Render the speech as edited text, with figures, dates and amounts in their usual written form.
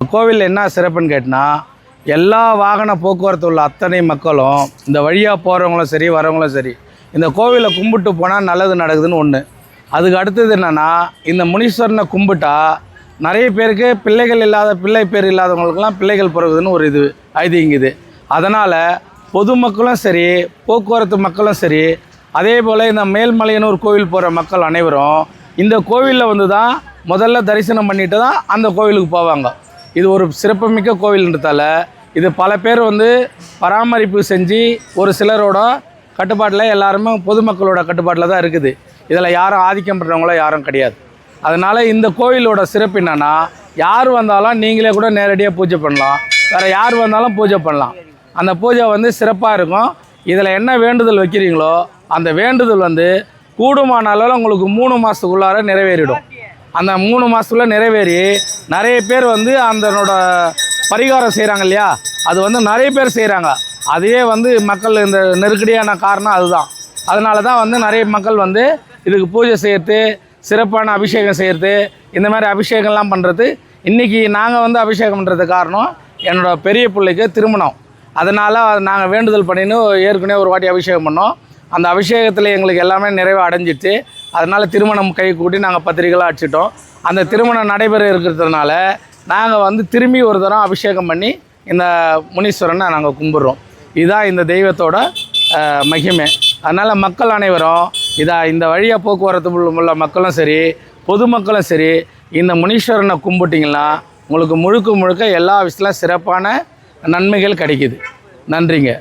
கோவிலில் என்ன சிறப்புன்னு கேட்டால் எல்லா வாகன போக்குவரத்து உள்ள அத்தனை மக்களும் இந்த வழியாக போகிறவங்களும் சரி வரவங்களும் சரி இந்த கோவிலை கும்பிட்டு போனால் நல்லது நடக்குதுன்னு ஒன்று. அதுக்கு அடுத்தது என்னென்னா இந்த முனீஸ்வரனை கும்பிட்டா நிறைய பேருக்கு பிள்ளைகள் இல்லாத பிள்ளை பேர் இல்லாதவங்களுக்கெல்லாம் பிள்ளைகள் பிறகுதுன்னு ஒரு இது ஐதீங்குது. அதனால் பொதுமக்களும் சரி போக்குவரத்து மக்களும் சரி அதே போல் இந்த மேல்மலையனூர் கோவில் போகிற மக்கள் அனைவரும் இந்த கோவிலில் வந்து தான் முதல்ல தரிசனம் பண்ணிட்டு தான் அந்த கோவிலுக்கு போவாங்க. இது ஒரு சிறப்புமிக்க கோவில்ன்றதால இது பல பேர் வந்து பராமரிப்பு செஞ்சு ஒரு சிலரோட கட்டுப்பாட்டில் எல்லாருமே பொதுமக்களோட கட்டுப்பாட்டில் தான் இருக்குது. இதில் யாரும் ஆதிக்கம் பண்ணுறவங்களோ யாரும் கிடையாது. அதனால் இந்த கோவிலோட சிறப்பு என்னென்னா யார் வந்தாலும் நீங்களே கூட நேரடியாக பூஜை பண்ணலாம், வேறு யார் வந்தாலும் பூஜை பண்ணலாம். அந்த பூஜை வந்து சிறப்பாக இருக்கும். இதில் என்ன வேண்டுதல் வைக்கிறீங்களோ அந்த வேண்டுதல் வந்து கூடுமான அளவில் உங்களுக்கு 3 மாதத்துக்குள்ளார நிறைவேறிடும். அந்த 3 மாதத்துக்குள்ளே நிறைவேறி நிறைய பேர் வந்து அதனோட பரிகாரம் செய்கிறாங்க இல்லையா, அது வந்து நிறைய பேர் செய்கிறாங்க. அதையே வந்து மக்கள் இந்த நெருக்கடியான காரணம் அதுதான். அதனால தான் வந்து நிறைய மக்கள் வந்து இதுக்கு பூஜை செய்கிறது, சிறப்பான அபிஷேகம் செய்கிறது, இந்த மாதிரி அபிஷேகம்லாம் பண்ணுறது. இன்றைக்கி நாங்கள் வந்து அபிஷேகம் பண்ணுறது காரணம் என்னோடய பெரிய பிள்ளைக்கு திருமணம். அதனால் நாங்கள் வேண்டுதல் பண்ணின்னு ஏற்கனவே ஒரு வாட்டி அபிஷேகம் பண்ணோம். அந்த அபிஷேகத்தில் எங்களுக்கு எல்லாமே நிறைவாக அடைஞ்சிட்டு அதனால் திருமணம் கை கூட்டி நாங்கள் பத்திரிகைலாம் அடிச்சிட்டோம். அந்த திருமணம் நடைபெற இருக்கிறதுனால நாங்கள் வந்து திரும்பி ஒரு தரம் அபிஷேகம் பண்ணி இந்த முனீஸ்வரனை நாங்கள் கும்பிட்றோம். இதுதான் இந்த தெய்வத்தோட மகிமை. அதனால் மக்கள் அனைவரும் இந்த வழியாக போக்குவரத்து உள்ள மக்களும் சரி பொதுமக்களும் சரி இந்த முனீஸ்வரனை கும்பிட்டிங்கன்னா உங்களுக்கு முழுக்க முழுக்க எல்லா விஷயத்துலையும் சிறப்பான நன்மைகள் கிடைக்கிது. நன்றிங்க.